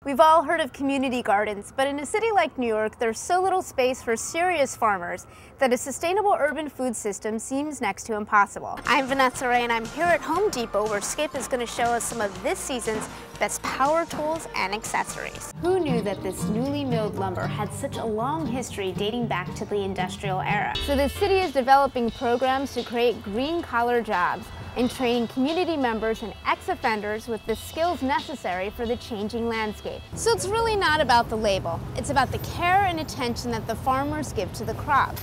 We've all heard of community gardens, but in a city like New York, there's so little space for serious farmers that a sustainable urban food system seems next to impossible. I'm Vanessa Rae, and I'm here at Home Depot, where Skip is going to show us some of this season's best power tools and accessories. Who knew that this newly milled lumber had such a long history dating back to the industrial era? So the city is developing programs to create green-collar jobs and training community members and ex-offenders with the skills necessary for the changing landscape. So it's really not about the label, it's about the care and attention that the farmers give to the crop.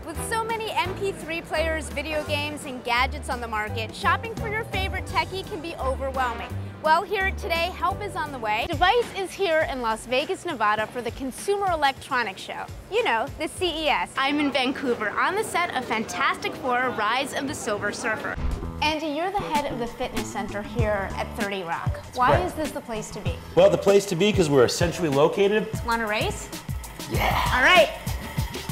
With so many MP3 players, video games, and gadgets on the market, shopping for your favorite techie can be overwhelming. Well, here today, help is on the way. Device is here in Las Vegas, Nevada for the Consumer Electronics Show. You know, the CES. I'm in Vancouver on the set of Fantastic Four: Rise of the Silver Surfer. Andy, you're the head of the fitness center here at 30 Rock. Why is this the place to be? Well, the place to be because we're centrally located. Want to race? Yeah. All right.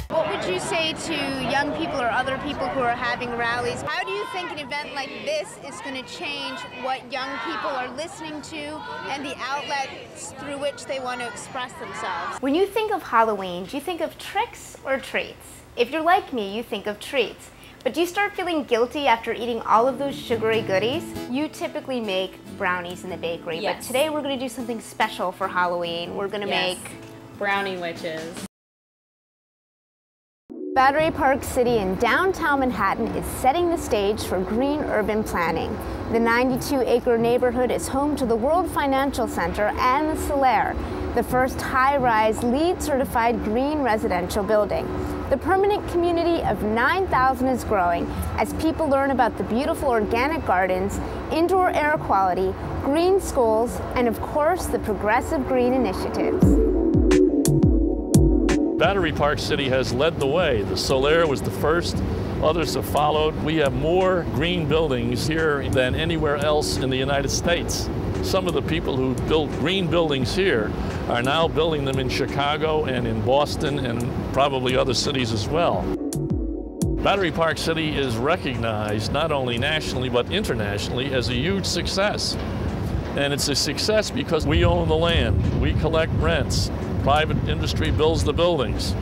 What would you say to young people or other people who are having rallies? How do you think an event like this is going to change what young people are listening to and the outlets through which they want to express themselves? When you think of Halloween, do you think of tricks or treats? If you're like me, you think of treats. But do you start feeling guilty after eating all of those sugary goodies? You typically make brownies in the bakery, yes. But today we're going to do something special for Halloween. We're going to make brownie witches. Battery Park City in downtown Manhattan is setting the stage for green urban planning. The 92-acre neighborhood is home to the World Financial Center and the Solaire, the first high-rise LEED-certified green residential building. The permanent community of 9,000 is growing as people learn about the beautiful organic gardens, indoor air quality, green schools, and of course the progressive green initiatives. Battery Park City has led the way. The Solaire was the first, others have followed. We have more green buildings here than anywhere else in the United States. Some of the people who built green buildings here are now building them in Chicago and in Boston and probably other cities as well. Battery Park City is recognized not only nationally but internationally as a huge success. And it's a success because we own the land, we collect rents, private industry builds the buildings,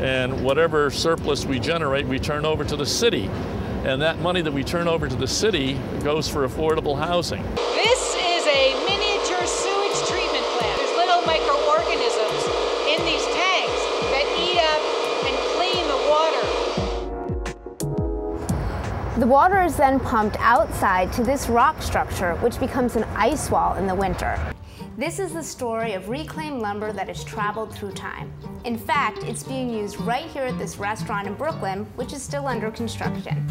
and whatever surplus we generate, we turn over to the city. And that money that we turn over to the city goes for affordable housing. This is a miniature sewage treatment plant. There's little microorganisms in these tanks that eat up and clean the water. The water is then pumped outside to this rock structure, which becomes an ice wall in the winter. This is the story of reclaimed lumber that has traveled through time. In fact, it's being used right here at this restaurant in Brooklyn, which is still under construction.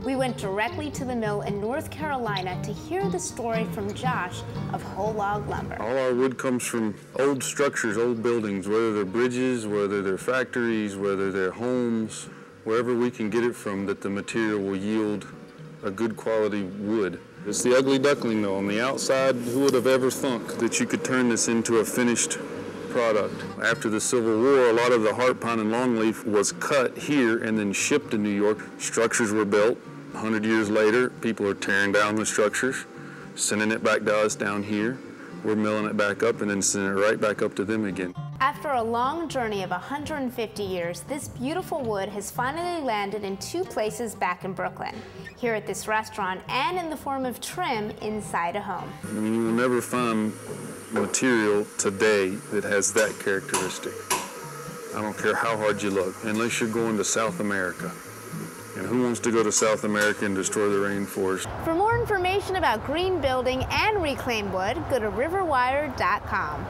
We went directly to the mill in North Carolina to hear the story from Josh of Whole Log Lumber. All our wood comes from old structures, old buildings, whether they're bridges, whether they're factories, whether they're homes, wherever we can get it from that the material will yield a good quality wood. It's the ugly duckling though. On the outside, who would have ever thunk that you could turn this into a finished product? After the Civil War, a lot of the heart pine and longleaf was cut here and then shipped to New York. Structures were built. 100 years later, people are tearing down the structures, sending it back to us down here. We're milling it back up and then sending it right back up to them again. After a long journey of 150 years, this beautiful wood has finally landed in two places back in Brooklyn, here at this restaurant and in the form of trim inside a home. I mean, you will never find material today that has that characteristic. I don't care how hard you look, unless you're going to South America. And who wants to go to South America and destroy the rainforest? For more information about green building and reclaimed wood, go to riverwire.com.